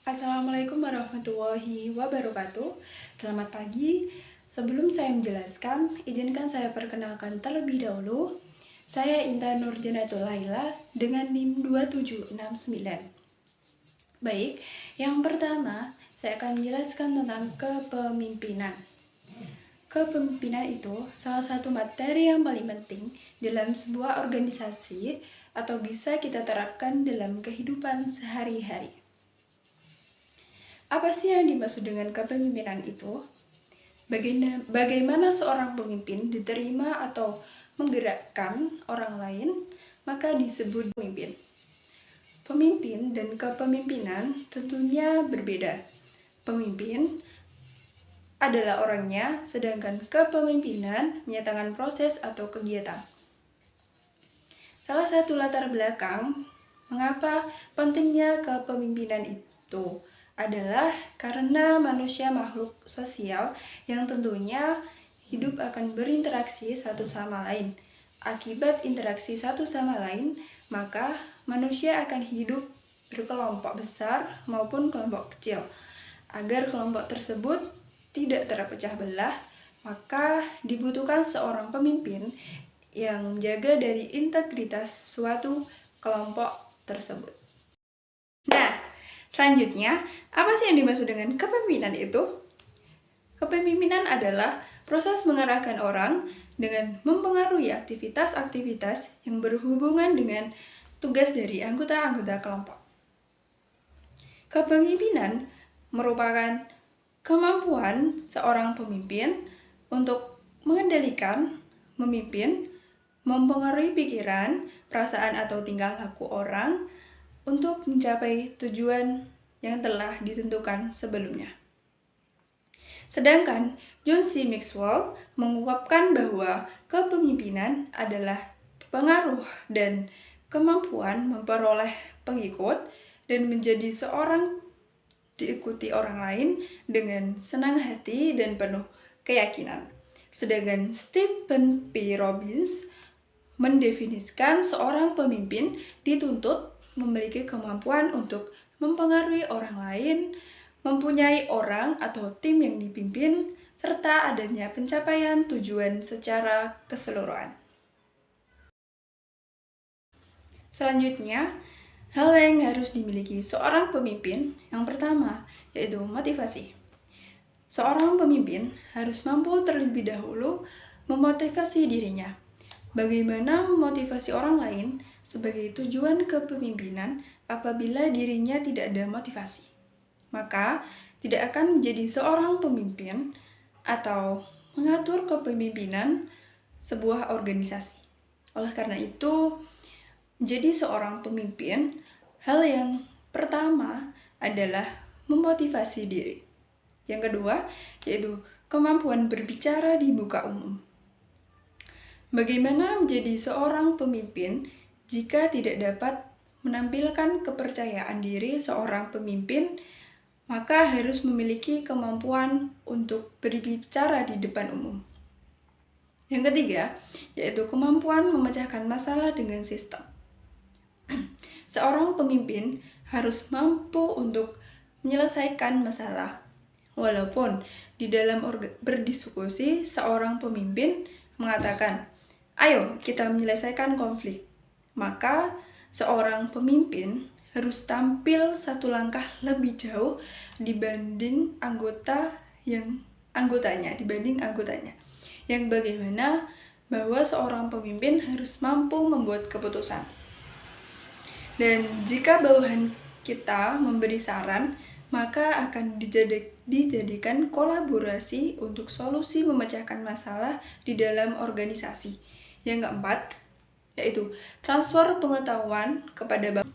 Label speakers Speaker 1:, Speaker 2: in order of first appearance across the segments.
Speaker 1: Assalamualaikum warahmatullahi wabarakatuh. Selamat pagi. Sebelum saya menjelaskan, izinkan saya perkenalkan terlebih dahulu. Saya Intan Nurjanatul Laila dengan NIM 2769. Baik, yang pertama saya akan menjelaskan tentang kepemimpinan. Kepemimpinan itu salah satu materi yang paling penting dalam sebuah organisasi atau bisa kita terapkan dalam kehidupan sehari-hari. Apa sih yang dimaksud dengan kepemimpinan itu? Bagaimana seorang pemimpin diterima atau menggerakkan orang lain, maka disebut pemimpin. Pemimpin dan kepemimpinan tentunya berbeda. Pemimpin adalah orangnya, sedangkan kepemimpinan menyatakan proses atau kegiatan. Salah satu latar belakang mengapa pentingnya kepemimpinan itu adalah karena manusia makhluk sosial yang tentunya hidup akan berinteraksi satu sama lain. Akibat interaksi satu sama lain, maka manusia akan hidup berkelompok besar maupun kelompok kecil. Agar kelompok tersebut tidak terpecah belah, maka dibutuhkan seorang pemimpin yang menjaga dari integritas suatu kelompok tersebut. Nah, selanjutnya, apa sih yang dimaksud dengan kepemimpinan itu? Kepemimpinan adalah proses mengarahkan orang dengan mempengaruhi aktivitas-aktivitas yang berhubungan dengan tugas dari anggota-anggota kelompok. Kepemimpinan merupakan kemampuan seorang pemimpin untuk mengendalikan, memimpin, mempengaruhi pikiran, perasaan atau tingkah laku orang untuk mencapai tujuan yang telah ditentukan sebelumnya. Sedangkan John C. Maxwell mengungkapkan bahwa kepemimpinan adalah pengaruh dan kemampuan memperoleh pengikut dan menjadi seorang diikuti orang lain dengan senang hati dan penuh keyakinan. Sedangkan Stephen P. Robbins mendefinisikan seorang pemimpin dituntut memiliki kemampuan untuk mempengaruhi orang lain, mempunyai orang atau tim yang dipimpin, serta adanya pencapaian tujuan secara keseluruhan. Selanjutnya, hal yang harus dimiliki seorang pemimpin yang pertama yaitu motivasi. Seorang pemimpin harus mampu terlebih dahulu memotivasi dirinya. Bagaimana memotivasi orang lain sebagai tujuan kepemimpinan apabila dirinya tidak ada motivasi? Maka tidak akan menjadi seorang pemimpin atau mengatur kepemimpinan sebuah organisasi. Oleh karena itu, menjadi seorang pemimpin, hal yang pertama adalah memotivasi diri. Yang kedua, yaitu kemampuan berbicara di muka umum. Bagaimana menjadi seorang pemimpin jika tidak dapat menampilkan kepercayaan diri seorang pemimpin, maka harus memiliki kemampuan untuk berbicara di depan umum. Yang ketiga, yaitu kemampuan memecahkan masalah dengan sistem. Seorang pemimpin harus mampu untuk menyelesaikan masalah. Walaupun di dalam berdiskusi, seorang pemimpin mengatakan, "Ayo kita menyelesaikan konflik." Maka seorang pemimpin harus tampil satu langkah lebih jauh dibanding anggotanya. Yang bagaimana bahwa seorang pemimpin harus mampu membuat keputusan. Dan jika bawahan kita memberi saran, maka akan dijadikan kolaborasi untuk solusi memecahkan masalah di dalam organisasi. Yang keempat, yaitu transfer pengetahuan kepada bangsa.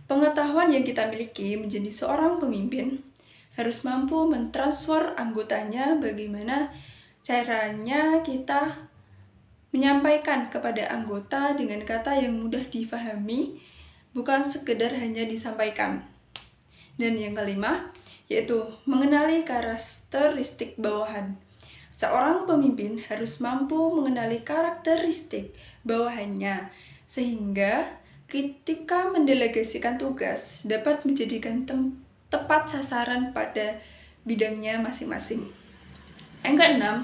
Speaker 1: Pengetahuan yang kita miliki menjadi seorang pemimpin harus mampu mentransfer anggotanya bagaimana caranya kita menyampaikan kepada anggota dengan kata yang mudah difahami, bukan sekedar hanya disampaikan. Dan yang kelima, yaitu mengenali karakteristik bawahan. Seorang pemimpin harus mampu mengenali karakteristik bawahannya, sehingga ketika mendelegasikan tugas dapat menjadikan tepat sasaran pada bidangnya masing-masing. Yang keenam,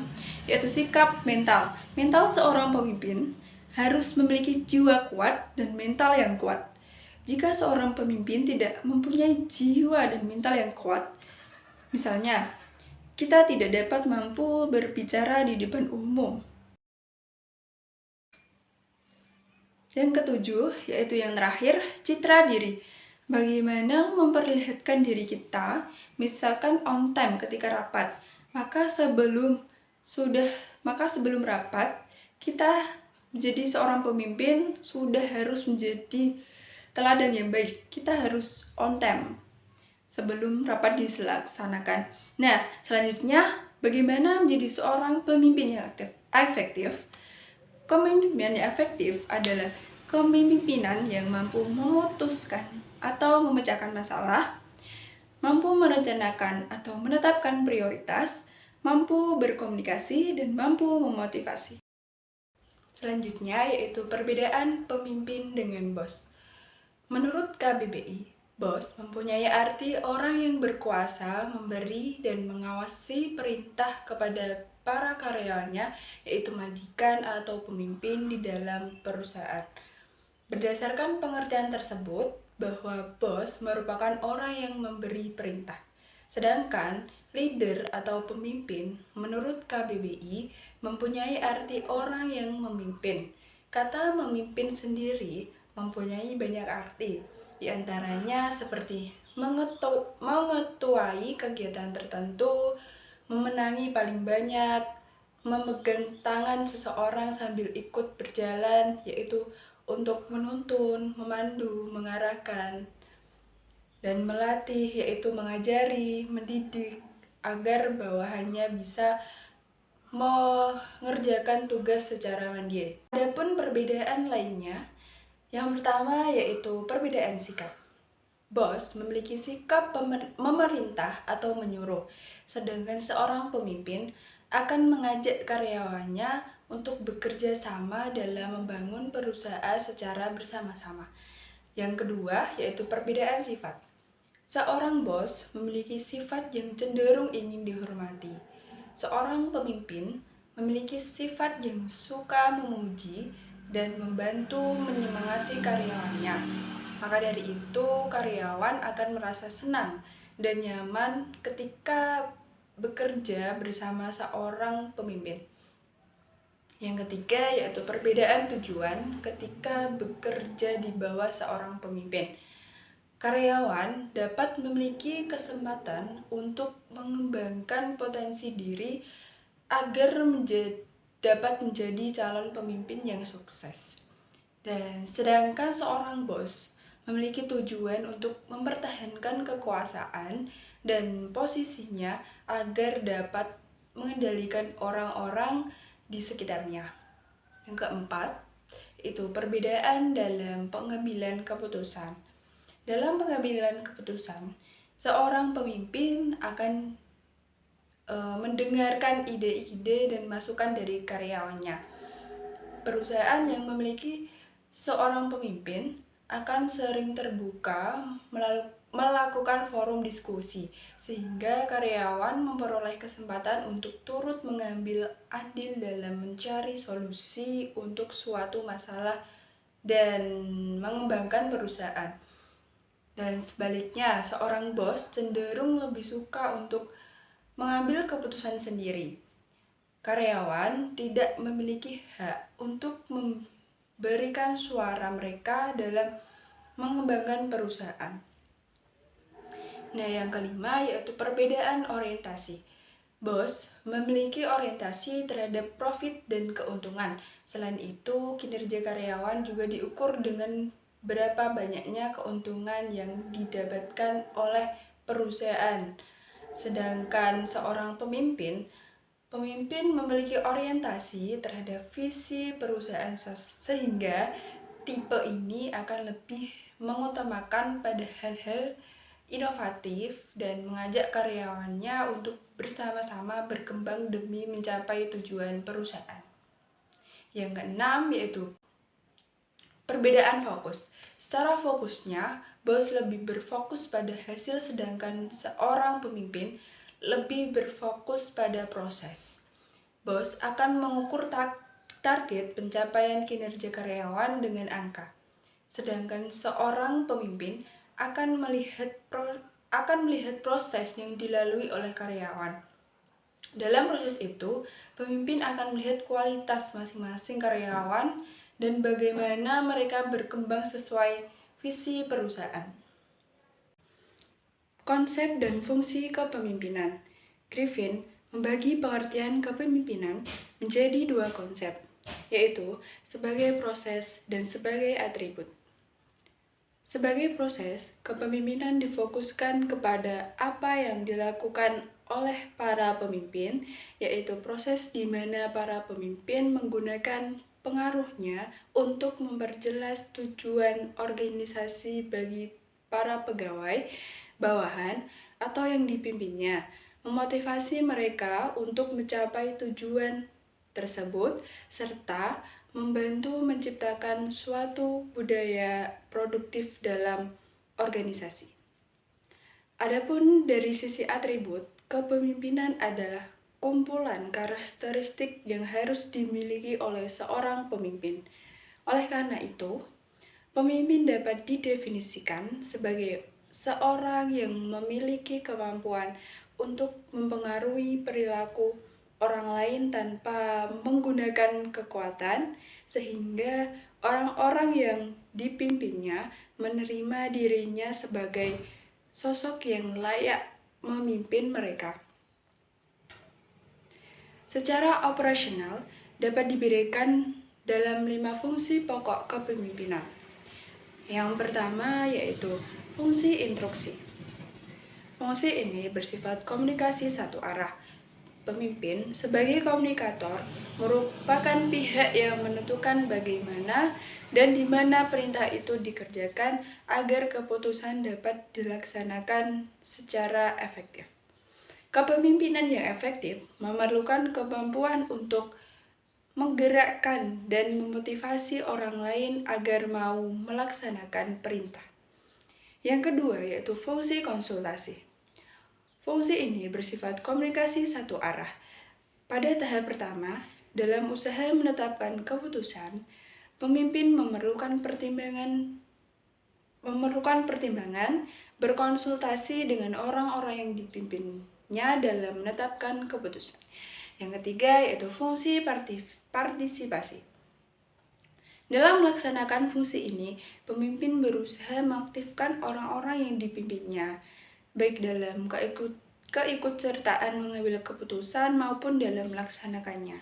Speaker 1: yaitu sikap mental. Mental seorang pemimpin harus memiliki jiwa kuat dan mental yang kuat. Jika seorang pemimpin tidak mempunyai jiwa dan mental yang kuat, misalnya, kita tidak dapat mampu berbicara di depan umum. Yang ketujuh, yaitu yang terakhir, citra diri. Bagaimana memperlihatkan diri kita, misalkan on time ketika rapat. Maka sebelum rapat, kita menjadi seorang pemimpin sudah harus menjadi teladan yang baik. Kita harus on time sebelum rapat dilaksanakan. Nah, selanjutnya bagaimana menjadi seorang pemimpin yang efektif? Kepemimpinan yang efektif adalah kepemimpinan yang mampu memutuskan atau memecahkan masalah, mampu merencanakan atau menetapkan prioritas, mampu berkomunikasi, dan mampu memotivasi. Selanjutnya yaitu perbedaan pemimpin dengan bos. Menurut KBBI, bos mempunyai arti orang yang berkuasa memberi dan mengawasi perintah kepada para karyawannya, yaitu majikan atau pemimpin di dalam perusahaan. Berdasarkan pengertian tersebut, bahwa bos merupakan orang yang memberi perintah. Sedangkan leader atau pemimpin menurut KBBI mempunyai arti orang yang memimpin. Kata memimpin sendiri mempunyai banyak arti, di antaranya seperti mengetuai kegiatan tertentu, memenangi paling banyak, memegang tangan seseorang sambil ikut berjalan, yaitu untuk menuntun, memandu, mengarahkan, dan melatih, yaitu mengajari, mendidik, agar bawahannya bisa mengerjakan tugas secara mandiri. Adapun perbedaan lainnya, yang pertama yaitu perbedaan sikap. Bos memiliki sikap memerintah atau menyuruh, sedangkan seorang pemimpin akan mengajak karyawannya untuk bekerja sama dalam membangun perusahaan secara bersama-sama. Yang kedua yaitu perbedaan sifat. Seorang bos memiliki sifat yang cenderung ingin dihormati. Seorang pemimpin memiliki sifat yang suka memuji dan membantu menyemangati karyawannya. Maka dari itu, karyawan akan merasa senang dan nyaman ketika bekerja bersama seorang pemimpin. Yang ketiga yaitu perbedaan tujuan ketika bekerja di bawah seorang pemimpin. Karyawan dapat memiliki kesempatan untuk mengembangkan potensi diri agar dapat menjadi calon pemimpin yang sukses. Dan sedangkan seorang bos memiliki tujuan untuk mempertahankan kekuasaan dan posisinya agar dapat mengendalikan orang-orang di sekitarnya. Yang keempat, itu perbedaan dalam pengambilan keputusan. Dalam pengambilan keputusan, seorang pemimpin akan mendengarkan ide-ide dan masukan dari karyawannya. Perusahaan yang memiliki seorang pemimpin akan sering terbuka melakukan forum diskusi, sehingga karyawan memperoleh kesempatan untuk turut mengambil andil dalam mencari solusi untuk suatu masalah dan mengembangkan perusahaan. Dan sebaliknya, seorang bos cenderung lebih suka untuk mengambil keputusan sendiri. Karyawan tidak memiliki hak untuk berikan suara mereka dalam mengembangkan perusahaan. Nah, yang kelima yaitu perbedaan orientasi. Bos memiliki orientasi terhadap profit dan keuntungan. Selain itu, kinerja karyawan juga diukur dengan berapa banyaknya keuntungan yang didapatkan oleh perusahaan. Sedangkan seorang pemimpin memiliki orientasi terhadap visi perusahaan sehingga tipe ini akan lebih mengutamakan pada hal-hal inovatif dan mengajak karyawannya untuk bersama-sama berkembang demi mencapai tujuan perusahaan. Yang keenam yaitu perbedaan fokus. Secara fokusnya, bos lebih berfokus pada hasil, sedangkan seorang pemimpin lebih berfokus pada proses. Bos akan mengukur target pencapaian kinerja karyawan dengan angka, sedangkan seorang pemimpin akan melihat proses yang dilalui oleh karyawan. Dalam proses itu, pemimpin akan melihat kualitas masing-masing karyawan dan bagaimana mereka berkembang sesuai visi perusahaan. Konsep dan fungsi kepemimpinan. Griffin membagi pengertian kepemimpinan menjadi dua konsep, yaitu sebagai proses dan sebagai atribut. Sebagai proses, kepemimpinan difokuskan kepada apa yang dilakukan oleh para pemimpin, yaitu proses di mana para pemimpin menggunakan pengaruhnya untuk memperjelas tujuan organisasi bagi para pegawai bawahan atau yang dipimpinnya, memotivasi mereka untuk mencapai tujuan tersebut, serta membantu menciptakan suatu budaya produktif dalam organisasi. Adapun dari sisi atribut, kepemimpinan adalah kumpulan karakteristik yang harus dimiliki oleh seorang pemimpin. Oleh karena itu, pemimpin dapat didefinisikan sebagai seorang yang memiliki kemampuan untuk mempengaruhi perilaku orang lain tanpa menggunakan kekuatan, sehingga orang-orang yang dipimpinnya menerima dirinya sebagai sosok yang layak memimpin mereka. Secara operasional dapat diberikan dalam 5 fungsi pokok kepemimpinan. Yang pertama yaitu fungsi instruksi. Fungsi ini bersifat komunikasi satu arah. Pemimpin sebagai komunikator merupakan pihak yang menentukan bagaimana dan di mana perintah itu dikerjakan agar keputusan dapat dilaksanakan secara efektif. Kepemimpinan yang efektif memerlukan kemampuan untuk menggerakkan dan memotivasi orang lain agar mau melaksanakan perintah. Yang kedua yaitu fungsi konsultasi. Fungsi ini bersifat komunikasi satu arah. Pada tahap pertama, dalam usaha menetapkan keputusan, pemimpin memerlukan pertimbangan berkonsultasi dengan orang-orang yang dipimpinnya dalam menetapkan keputusan. Yang ketiga yaitu fungsi partisipasi. Dalam melaksanakan fungsi ini, pemimpin berusaha mengaktifkan orang-orang yang dipimpinnya, baik dalam keikutsertaan mengambil keputusan maupun dalam melaksanakannya.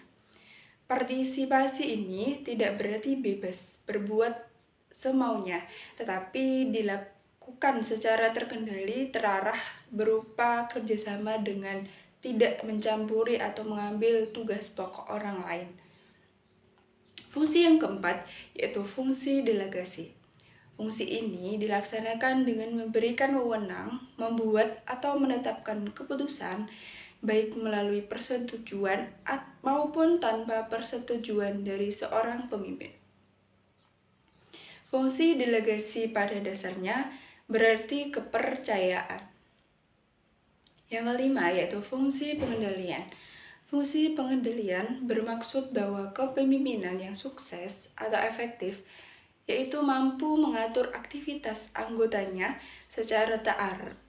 Speaker 1: Partisipasi ini tidak berarti bebas berbuat semaunya, tetapi dilakukan secara terkendali, terarah, berupa kerjasama dengan tidak mencampuri atau mengambil tugas pokok orang lain. Fungsi yang keempat yaitu fungsi delegasi. Fungsi ini dilaksanakan dengan memberikan wewenang, membuat atau menetapkan keputusan, baik melalui persetujuan maupun tanpa persetujuan dari seorang pemimpin. Fungsi delegasi pada dasarnya berarti kepercayaan. Yang kelima yaitu fungsi pengendalian. Fungsi pengendalian bermaksud bahwa kepemimpinan yang sukses atau efektif yaitu mampu mengatur aktivitas anggotanya secara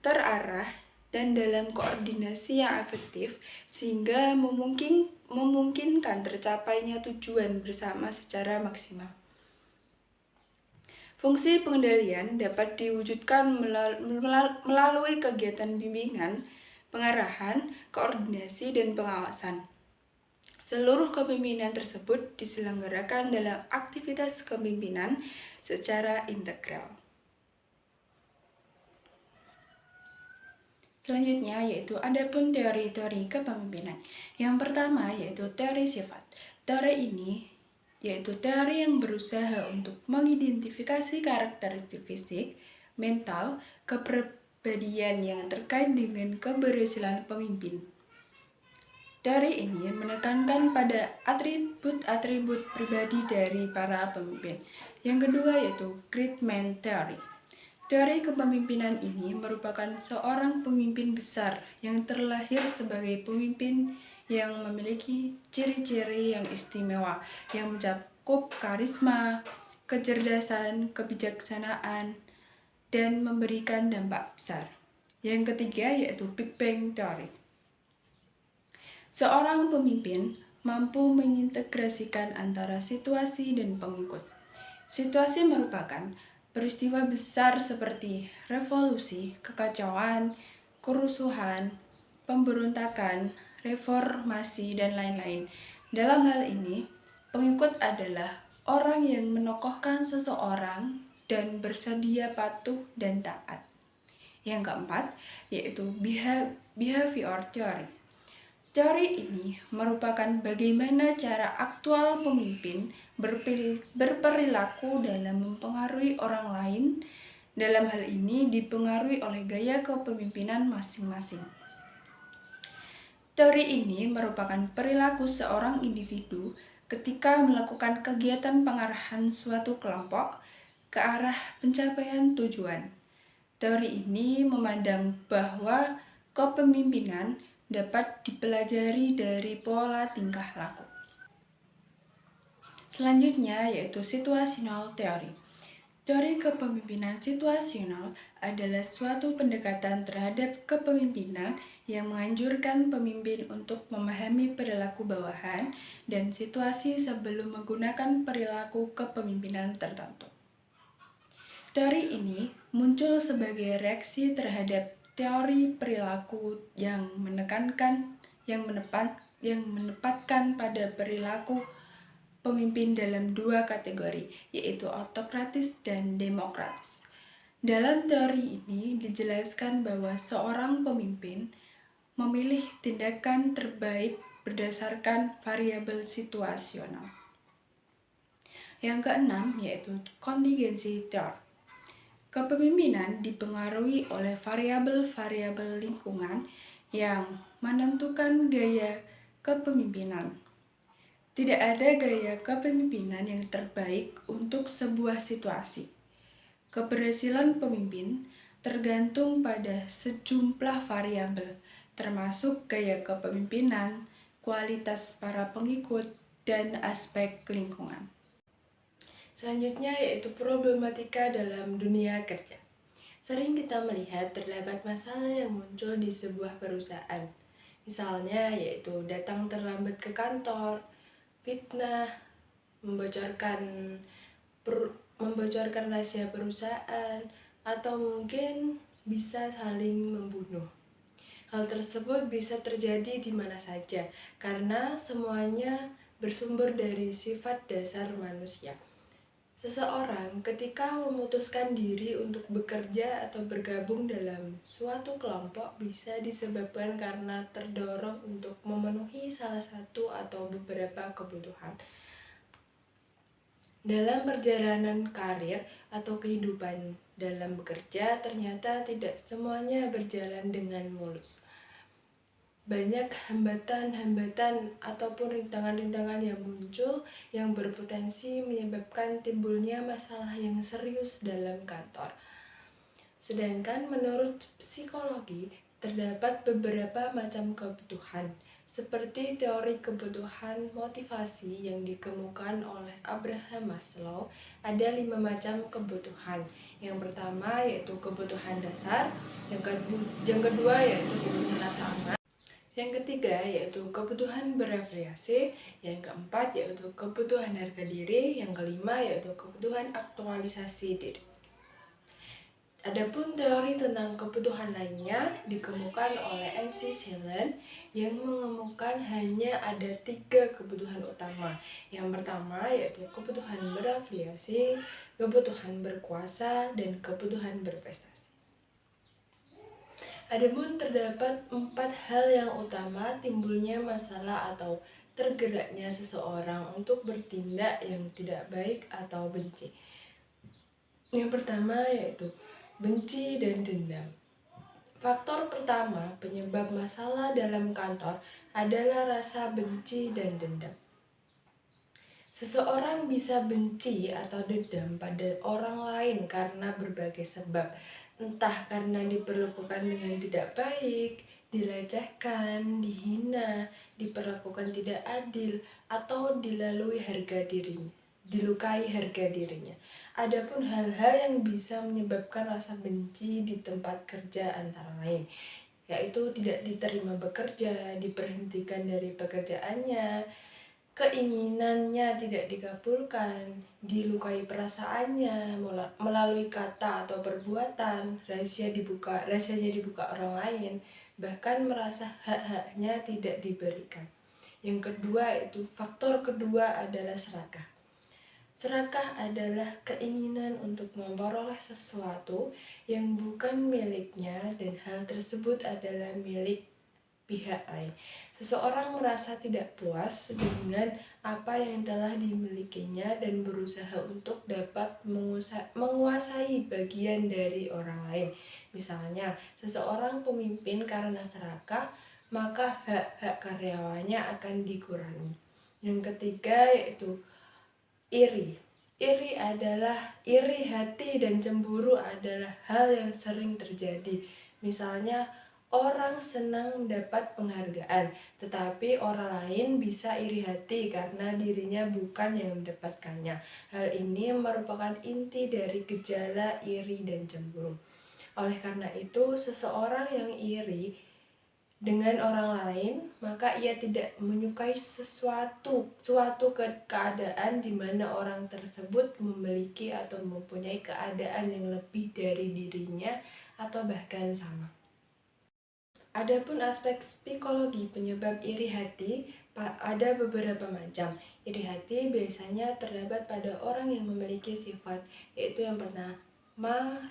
Speaker 1: terarah dan dalam koordinasi yang efektif sehingga memungkinkan tercapainya tujuan bersama secara maksimal. Fungsi pengendalian dapat diwujudkan melalui kegiatan bimbingan, pengarahan, koordinasi, dan pengawasan. Seluruh kepemimpinan tersebut diselenggarakan dalam aktivitas kepemimpinan secara integral. Selanjutnya yaitu adapun teori-teori kepemimpinan. Yang pertama yaitu teori sifat. Teori ini yaitu teori yang berusaha untuk mengidentifikasi karakteristik fisik, mental, kepribadian yang terkait dengan keberhasilan pemimpin. Teori ini menekankan pada atribut-atribut pribadi dari para pemimpin. Yang kedua yaitu Great Man Theory. Teori kepemimpinan ini merupakan seorang pemimpin besar yang terlahir sebagai pemimpin yang memiliki ciri-ciri yang istimewa, yang mencakup karisma, kecerdasan, kebijaksanaan, dan memberikan dampak besar. Yang ketiga yaitu Big Bang Theory. Seorang pemimpin mampu mengintegrasikan antara situasi dan pengikut. Situasi merupakan peristiwa besar seperti revolusi, kekacauan, kerusuhan, pemberontakan, reformasi, dan lain-lain. Dalam hal ini, pengikut adalah orang yang menokohkan seseorang dan bersedia patuh dan taat. Yang keempat, yaitu behavior theory. Teori ini merupakan bagaimana cara aktual pemimpin berperilaku dalam mempengaruhi orang lain. Dalam hal ini dipengaruhi oleh gaya kepemimpinan masing-masing. Teori ini merupakan perilaku seorang individu ketika melakukan kegiatan pengarahan suatu kelompok ke arah pencapaian tujuan. Teori ini memandang bahwa kepemimpinan dapat dipelajari dari pola tingkah laku. Selanjutnya yaitu situational theory. Teori kepemimpinan situasional adalah suatu pendekatan terhadap kepemimpinan yang menganjurkan pemimpin untuk memahami perilaku bawahan dan situasi sebelum menggunakan perilaku kepemimpinan tertentu. Teori ini muncul sebagai reaksi terhadap teori perilaku yang menempatkan pada perilaku pemimpin dalam dua kategori, yaitu autokratis dan demokratis. Dalam teori ini dijelaskan bahwa seorang pemimpin memilih tindakan terbaik berdasarkan variabel situasional. Yang keenam yaitu contingency theory. Kepemimpinan dipengaruhi oleh variabel-variabel lingkungan yang menentukan gaya kepemimpinan. Tidak ada gaya kepemimpinan yang terbaik untuk sebuah situasi. Keberhasilan pemimpin tergantung pada sejumlah variabel, termasuk gaya kepemimpinan, kualitas para pengikut, dan aspek lingkungan. Selanjutnya yaitu problematika dalam dunia kerja. Sering kita melihat terdapat masalah yang muncul di sebuah perusahaan. Misalnya yaitu datang terlambat ke kantor, fitnah, membocorkan rahasia perusahaan, atau mungkin bisa saling membunuh. Hal tersebut bisa terjadi di mana saja karena semuanya bersumber dari sifat dasar manusia. Seseorang ketika memutuskan diri untuk bekerja atau bergabung dalam suatu kelompok bisa disebabkan karena terdorong untuk memenuhi salah satu atau beberapa kebutuhan. Dalam perjalanan karir atau kehidupan dalam bekerja, ternyata tidak semuanya berjalan dengan mulus. Banyak hambatan-hambatan ataupun rintangan-rintangan yang muncul yang berpotensi menyebabkan timbulnya masalah yang serius dalam kantor. Sedangkan menurut psikologi, terdapat beberapa macam kebutuhan, seperti teori kebutuhan motivasi yang dikemukakan oleh Abraham Maslow. Ada 5 macam kebutuhan. Yang pertama yaitu kebutuhan dasar, yang kedua yaitu kebutuhan rasa aman, yang ketiga yaitu kebutuhan berafiliasi, yang keempat yaitu kebutuhan harga diri, yang kelima yaitu kebutuhan aktualisasi diri. Adapun teori tentang kebutuhan lainnya dikemukakan oleh MC Selen yang mengemukakan hanya ada 3 kebutuhan utama. Yang pertama yaitu kebutuhan berafiliasi, kebutuhan berkuasa, dan kebutuhan berprestasi. Adapun terdapat 4 hal yang utama timbulnya masalah atau tergeraknya seseorang untuk bertindak yang tidak baik atau benci. Yang pertama yaitu benci dan dendam. Faktor pertama penyebab masalah dalam kantor adalah rasa benci dan dendam.
Speaker 2: Seseorang bisa benci atau dendam pada orang lain karena berbagai sebab, entah karena diperlakukan dengan tidak baik, dilecehkan, dihina, diperlakukan tidak adil, atau dilukai harga dirinya. Adapun hal-hal yang bisa menyebabkan rasa benci di tempat kerja antara lain, yaitu tidak diterima bekerja, diberhentikan dari pekerjaannya, keinginannya tidak dikabulkan, dilukai perasaannya melalui kata atau perbuatan, rahasianya dibuka orang lain, bahkan merasa hak-haknya tidak diberikan. Yang kedua itu faktor kedua adalah serakah. Serakah adalah keinginan untuk memperoleh sesuatu yang bukan miliknya dan hal tersebut adalah milik pihak lain. Seseorang merasa tidak puas dengan apa yang telah dimilikinya dan berusaha untuk dapat menguasai bagian dari orang lain. Misalnya, seseorang pemimpin karena serakah, maka hak-hak karyawannya akan dikurangi. Yang ketiga yaitu iri. Iri hati dan cemburu adalah hal yang sering terjadi. Misalnya, orang senang mendapat penghargaan, tetapi orang lain bisa iri hati karena dirinya bukan yang mendapatkannya. Hal ini merupakan inti dari gejala iri dan cemburu. Oleh karena itu, seseorang yang iri dengan orang lain, maka ia tidak menyukai suatu keadaan di mana orang tersebut memiliki atau mempunyai keadaan yang lebih dari dirinya atau bahkan sama. Adapun aspek psikologi penyebab iri hati, ada beberapa macam. Iri hati biasanya terdapat pada orang yang memiliki sifat, yaitu yang pertama,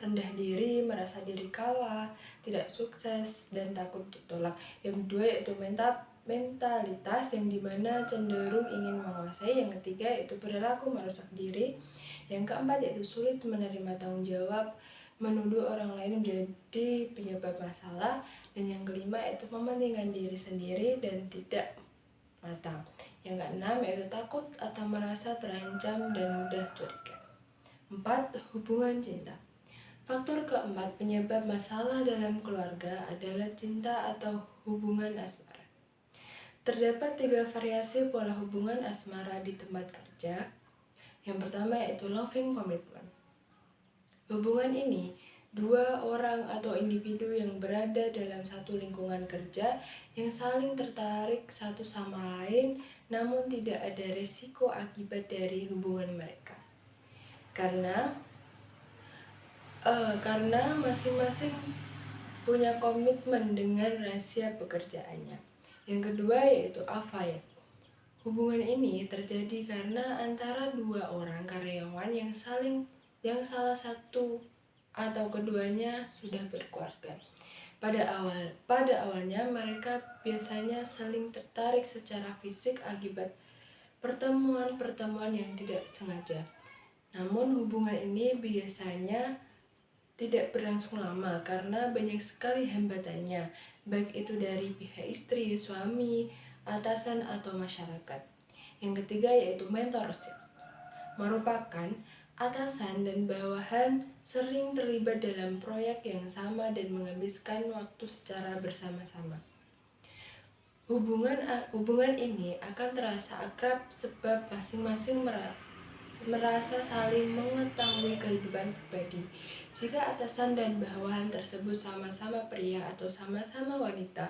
Speaker 2: rendah diri, merasa diri kalah, tidak sukses, dan takut ditolak. Yang kedua yaitu mentalitas yang dimana cenderung ingin menguasai. Yang ketiga yaitu perilaku merusak diri. Yang keempat yaitu sulit menerima tanggung jawab, menuduh orang lain menjadi penyebab masalah. Dan yang kelima yaitu mementingkan diri sendiri dan tidak matang. Yang keenam yaitu takut atau merasa terancam dan mudah curiga. 4. Hubungan cinta. Faktor keempat penyebab masalah dalam keluarga adalah cinta atau hubungan asmara. Terdapat 3 variasi pola hubungan asmara di tempat kerja. Yang pertama yaitu loving commitment. Hubungan ini dua orang atau individu yang berada dalam satu lingkungan kerja yang saling tertarik satu sama lain, namun tidak ada resiko akibat dari hubungan mereka. Karena masing-masing punya komitmen dengan rahasia pekerjaannya. Yang kedua yaitu affair. Hubungan ini terjadi karena antara dua orang karyawan yang salah satu atau keduanya sudah berkeluarga. Pada awalnya mereka biasanya saling tertarik secara fisik akibat pertemuan-pertemuan yang tidak sengaja. Namun hubungan ini biasanya tidak berlangsung lama karena banyak sekali hambatannya, baik itu dari pihak istri, suami, atasan, atau masyarakat. Yang ketiga yaitu mentorship, merupakan atasan dan bawahan sering terlibat dalam proyek yang sama dan menghabiskan waktu secara bersama-sama. Hubungan ini akan terasa akrab sebab masing-masing merasa saling mengetahui kehidupan pribadi. Jika atasan dan bawahan tersebut sama-sama pria atau sama-sama wanita,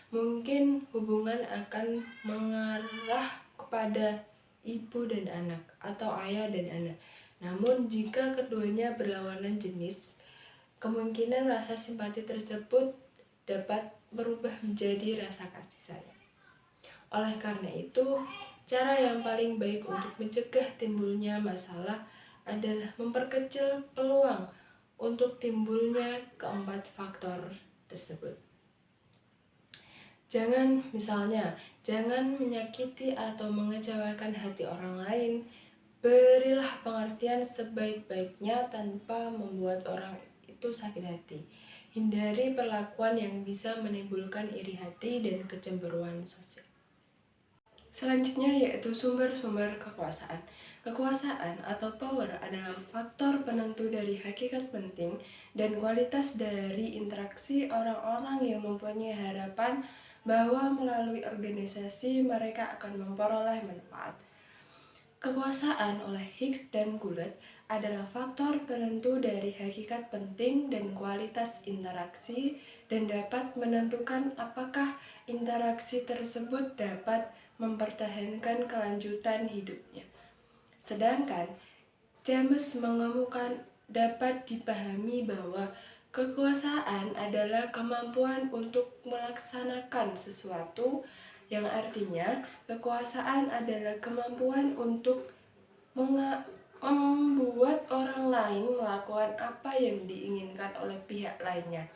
Speaker 2: mungkin hubungan akan mengarah kepada ibu dan anak atau ayah dan anak. Namun jika keduanya berlawanan jenis, kemungkinan rasa simpati tersebut dapat berubah menjadi rasa kasih sayang. Oleh karena itu, cara yang paling baik untuk mencegah timbulnya masalah adalah memperkecil peluang untuk timbulnya keempat faktor tersebut. Jangan menyakiti atau mengecewakan hati orang lain. Berilah pengertian sebaik-baiknya tanpa membuat orang itu sakit hati. Hindari perlakuan yang bisa menimbulkan iri hati dan kecemburuan sosial. Selanjutnya yaitu sumber-sumber kekuasaan. Kekuasaan atau power adalah faktor penentu dari hakikat penting dan kualitas dari interaksi orang-orang yang mempunyai harapan bahwa melalui organisasi mereka akan memperoleh manfaat. Kekuasaan oleh Higgs dan Goulet adalah faktor penentu dari hakikat penting dan kualitas interaksi dan dapat menentukan apakah interaksi tersebut dapat mempertahankan kelanjutan hidupnya. Sedangkan James mengemukakan dapat dipahami bahwa kekuasaan adalah kemampuan untuk melaksanakan sesuatu, yang artinya kekuasaan adalah kemampuan untuk membuat orang lain melakukan apa yang diinginkan oleh pihak lainnya.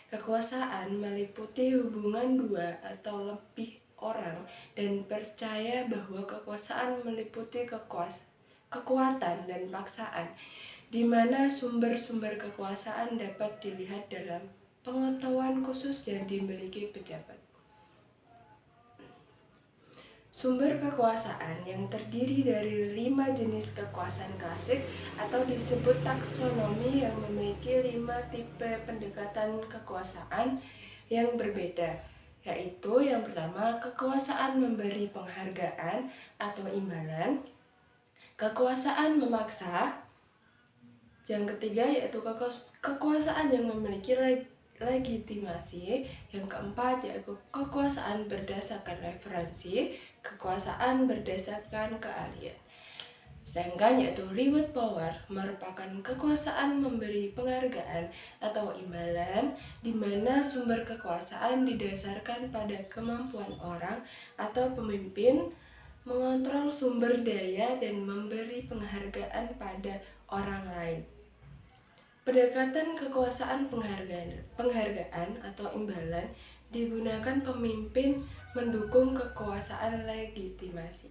Speaker 2: Kekuasaan meliputi hubungan dua atau lebih orang dan percaya bahwa kekuasaan meliputi kekuatan dan paksaan, di mana sumber-sumber kekuasaan dapat dilihat dalam pengetahuan khusus yang dimiliki pejabat. Sumber kekuasaan yang terdiri dari 5 jenis kekuasaan klasik atau disebut taksonomi yang memiliki 5 tipe pendekatan kekuasaan yang berbeda, yaitu yang pertama kekuasaan memberi penghargaan atau imbalan, kekuasaan memaksa, yang ketiga yaitu kekuasaan yang memiliki legitimasi, yang keempat yaitu kekuasaan berdasarkan referensi, kekuasaan berdasarkan keahlian. Sedangkan yaitu reward power merupakan kekuasaan memberi penghargaan atau imbalan, di mana sumber kekuasaan didasarkan pada kemampuan orang atau pemimpin mengontrol sumber daya dan memberi penghargaan pada orang lain. Pendekatan kekuasaan penghargaan atau imbalan digunakan pemimpin mendukung kekuasaan legitimasi.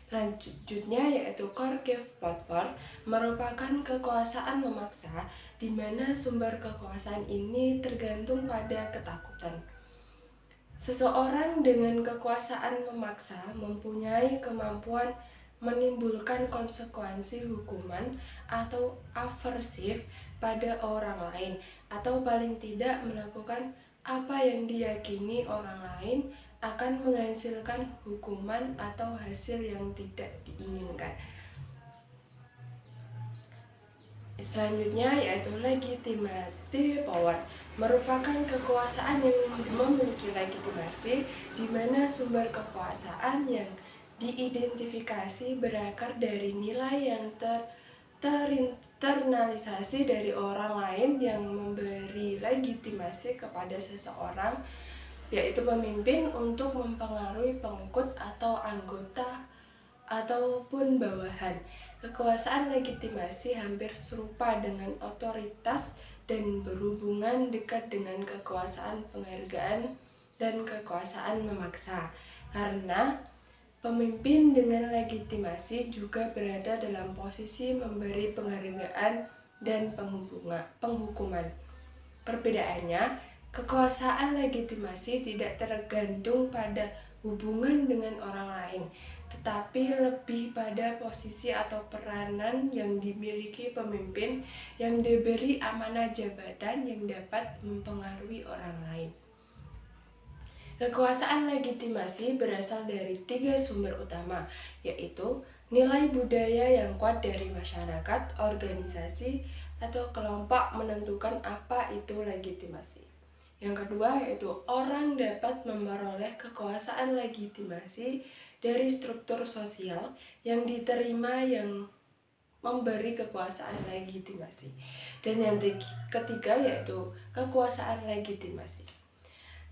Speaker 2: Selanjutnya yaitu Kharkiv Power merupakan kekuasaan memaksa, di mana sumber kekuasaan ini tergantung pada ketakutan. Seseorang dengan kekuasaan memaksa mempunyai kemampuan menimbulkan konsekuensi hukuman atau aversif pada orang lain, atau paling tidak melakukan apa yang diyakini orang lain akan menghasilkan hukuman atau hasil yang tidak diinginkan. Selanjutnya yaitu legitimate power merupakan kekuasaan yang memiliki legitimasi, di mana sumber kekuasaan yang diidentifikasi berakar dari nilai yang terinternalisasi dari orang lain yang memberi legitimasi kepada seseorang, yaitu pemimpin, untuk mempengaruhi pengikut atau anggota ataupun bawahan. Kekuasaan legitimasi hampir serupa dengan otoritas dan berhubungan dekat dengan kekuasaan penghargaan dan kekuasaan memaksa, karena pemimpin dengan legitimasi juga berada dalam posisi memberi penghargaan dan penghukuman. Perbedaannya, kekuasaan legitimasi tidak tergantung pada hubungan dengan orang lain, tetapi lebih pada posisi atau peranan yang dimiliki pemimpin yang diberi amanah jabatan yang dapat mempengaruhi orang lain. Kekuasaan legitimasi berasal dari 3 sumber utama, yaitu nilai budaya yang kuat dari masyarakat, organisasi, atau kelompok menentukan apa itu legitimasi. Yang kedua yaitu orang dapat memperoleh kekuasaan legitimasi dari struktur sosial yang diterima yang memberi kekuasaan legitimasi. Dan yang ketiga yaitu kekuasaan legitimasi.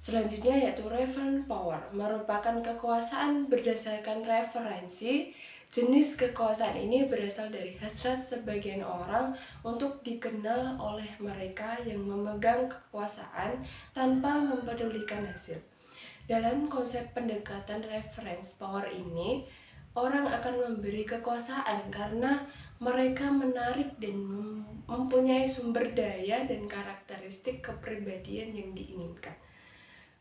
Speaker 2: Selanjutnya yaitu reference power merupakan kekuasaan berdasarkan referensi. Jenis kekuasaan ini berasal dari hasrat sebagian orang untuk dikenal oleh mereka yang memegang kekuasaan tanpa mempedulikan hasil. Dalam konsep pendekatan reference power ini, orang akan memberi kekuasaan karena mereka menarik dan mempunyai sumber daya dan karakteristik kepribadian yang diinginkan.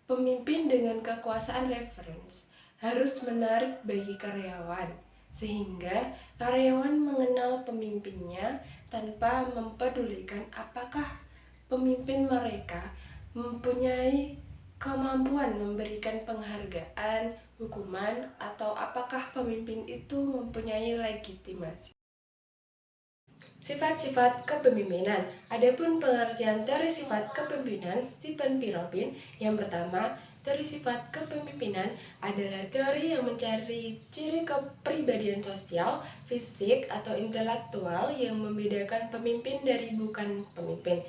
Speaker 2: Pemimpin dengan kekuasaan reference harus menarik bagi karyawan, sehingga karyawan mengenal pemimpinnya tanpa mempedulikan apakah pemimpin mereka mempunyai kemampuan memberikan penghargaan, hukuman, atau apakah pemimpin itu mempunyai legitimasi. Sifat-sifat kepemimpinan. Adapun pengertian teori sifat kepemimpinan Stephen P. Robin, yang pertama, teori sifat kepemimpinan adalah teori yang mencari ciri kepribadian sosial, fisik, atau intelektual yang membedakan pemimpin dari bukan pemimpin.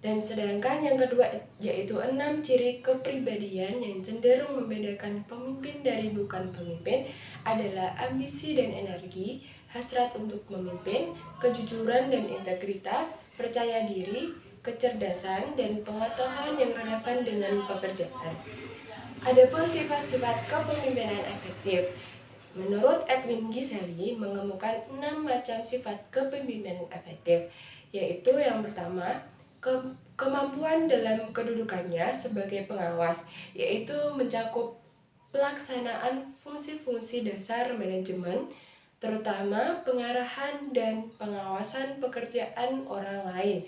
Speaker 2: Dan sedangkan yang kedua yaitu 6 ciri kepribadian yang cenderung membedakan pemimpin dari bukan pemimpin adalah ambisi dan energi, hasrat untuk memimpin, kejujuran dan integritas, percaya diri, kecerdasan, dan pengetahuan yang relevan dengan pekerjaan. Adapun sifat-sifat kepemimpinan efektif. Menurut Edwin Giseli mengemukakan 6 macam sifat kepemimpinan efektif, yaitu yang pertama, kemampuan dalam kedudukannya sebagai pengawas, yaitu mencakup pelaksanaan fungsi-fungsi dasar manajemen, terutama pengarahan dan pengawasan pekerjaan orang lain.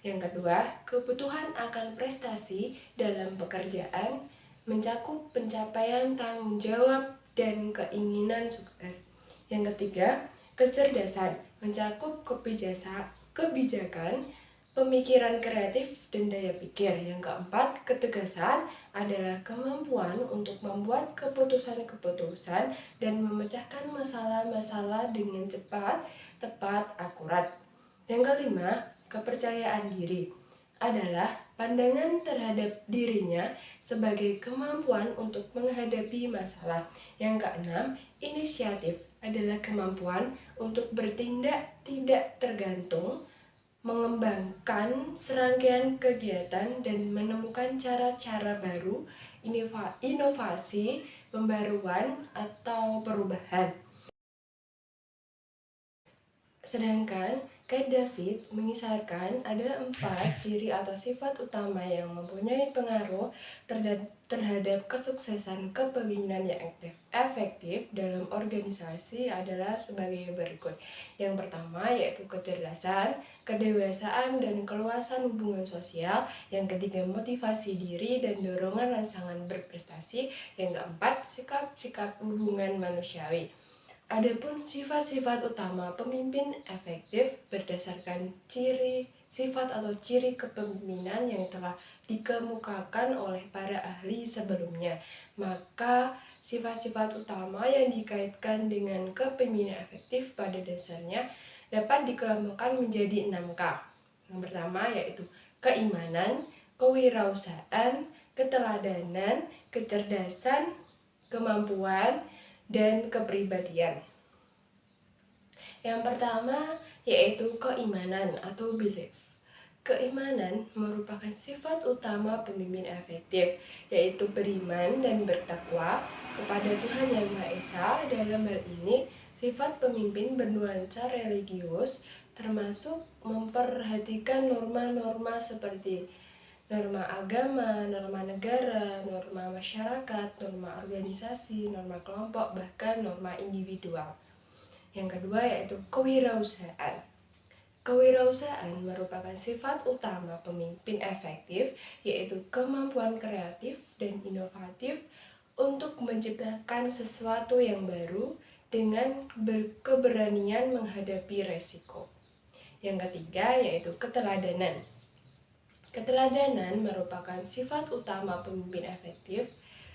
Speaker 2: Yang kedua, kebutuhan akan prestasi dalam pekerjaan, mencakup pencapaian tanggung jawab dan keinginan sukses. Yang ketiga, kecerdasan, mencakup kebijakan, pemikiran kreatif, dan daya pikir. Yang keempat, ketegasan adalah kemampuan untuk membuat keputusan-keputusan dan memecahkan masalah-masalah dengan cepat, tepat, akurat. Yang kelima, kepercayaan diri adalah pandangan terhadap dirinya sebagai kemampuan untuk menghadapi masalah. Yang keenam, inisiatif adalah kemampuan untuk bertindak tidak tergantung, mengembangkan serangkaian kegiatan dan menemukan cara-cara baru, inovasi, pembaruan, atau perubahan. Sedangkan Kate David mengisahkan ada 4 ciri atau sifat utama yang mempunyai pengaruh terhadap kesuksesan kepemimpinan yang efektif dalam organisasi adalah sebagai berikut. Yang pertama yaitu kecerdasan, kedewasaan, dan keluasan hubungan sosial. Yang ketiga motivasi diri dan dorongan rangsangan berprestasi. Yang keempat sikap-sikap hubungan manusiawi. Adapun sifat-sifat utama pemimpin efektif berdasarkan sifat atau ciri kepemimpinan yang telah dikemukakan oleh para ahli sebelumnya. Maka sifat-sifat utama yang dikaitkan dengan kepemimpinan efektif pada dasarnya dapat dikelompokkan menjadi 6K. Yang pertama yaitu keimanan, kewirausahaan, keteladanan, kecerdasan, kemampuan, dan kepribadian. Yang pertama yaitu keimanan atau belief. Keimanan merupakan sifat utama pemimpin efektif, yaitu beriman dan bertakwa kepada Tuhan Yang Maha Esa. Dalam hal ini, sifat pemimpin bernuansa religius, termasuk memperhatikan norma-norma seperti norma agama, norma negara, norma masyarakat, norma organisasi, norma kelompok, bahkan norma individual. Yang kedua yaitu kewirausahaan. Kewirausahaan merupakan sifat utama pemimpin efektif, yaitu kemampuan kreatif dan inovatif untuk menciptakan sesuatu yang baru dengan keberanian menghadapi resiko. Yang ketiga yaitu keteladanan. Keteladanan merupakan sifat utama pemimpin efektif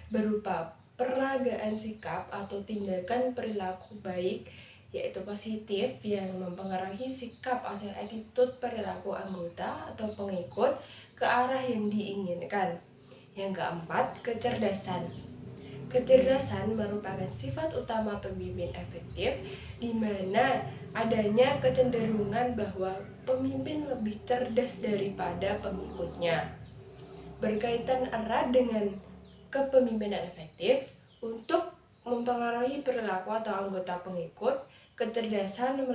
Speaker 2: berupa peragaan sikap atau tindakan perilaku baik, yaitu positif yang mempengaruhi sikap atau attitude perilaku anggota atau pengikut ke arah yang diinginkan. Yang keempat, kecerdasan. Kecerdasan merupakan sifat utama pemimpin efektif, di mana adanya kecenderungan bahwa pemimpin lebih cerdas daripada pengikutnya. Berkaitan erat dengan kepemimpinan efektif untuk mempengaruhi perilaku atau anggota pengikut, kecerdasan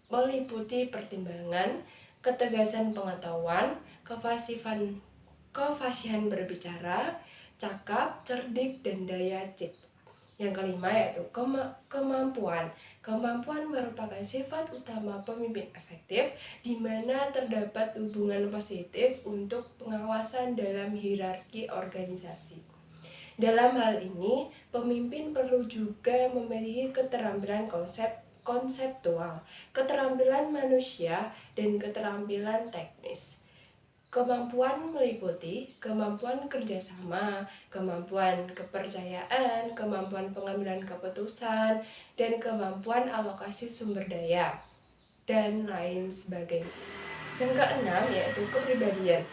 Speaker 2: meliputi pertimbangan, ketegasan pengetahuan, kefasihan berbicara, cakap, cerdik, dan daya cipta. Yang kelima yaitu kemampuan. Kemampuan merupakan sifat utama pemimpin efektif di mana terdapat hubungan positif untuk pengawasan dalam hierarki organisasi. Dalam hal ini, pemimpin perlu juga memiliki keterampilan konseptual, keterampilan manusia, dan keterampilan teknis. Kemampuan meliputi kemampuan kerjasama, kemampuan kepercayaan, kemampuan pengambilan keputusan, dan kemampuan alokasi sumber daya, dan lain sebagainya. Yang keenam yaitu kepribadian.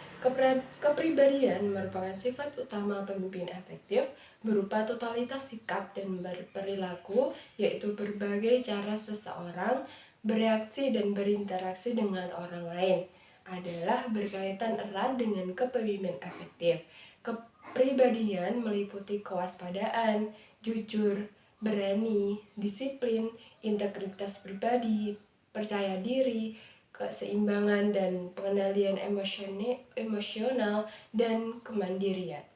Speaker 2: Kepribadian merupakan sifat utama pemimpin efektif berupa totalitas sikap dan berperilaku, yaitu berbagai cara seseorang bereaksi dan berinteraksi dengan orang lain adalah berkaitan erat dengan kepemimpinan efektif. Kepribadian meliputi kewaspadaan, jujur, berani, disiplin, integritas pribadi, percaya diri, keseimbangan dan pengendalian emosional, dan kemandirian.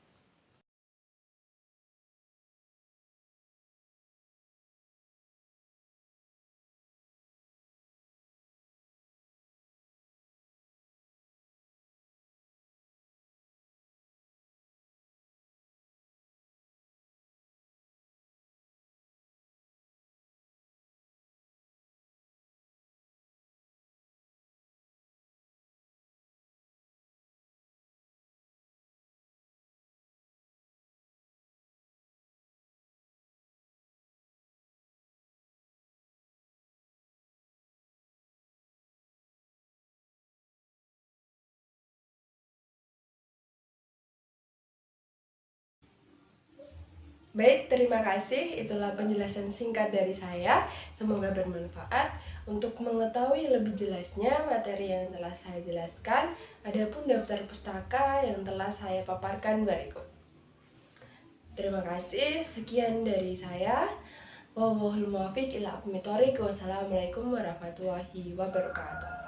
Speaker 2: Baik, terima kasih. Itulah penjelasan singkat dari saya. Semoga bermanfaat. Untuk mengetahui lebih jelasnya materi yang telah saya jelaskan, adapun daftar pustaka yang telah saya paparkan berikut. Terima kasih. Sekian dari saya. Wallahul muwaffiq ila aqwamit thoriq. Wassalamualaikum warahmatullahi wabarakatuh.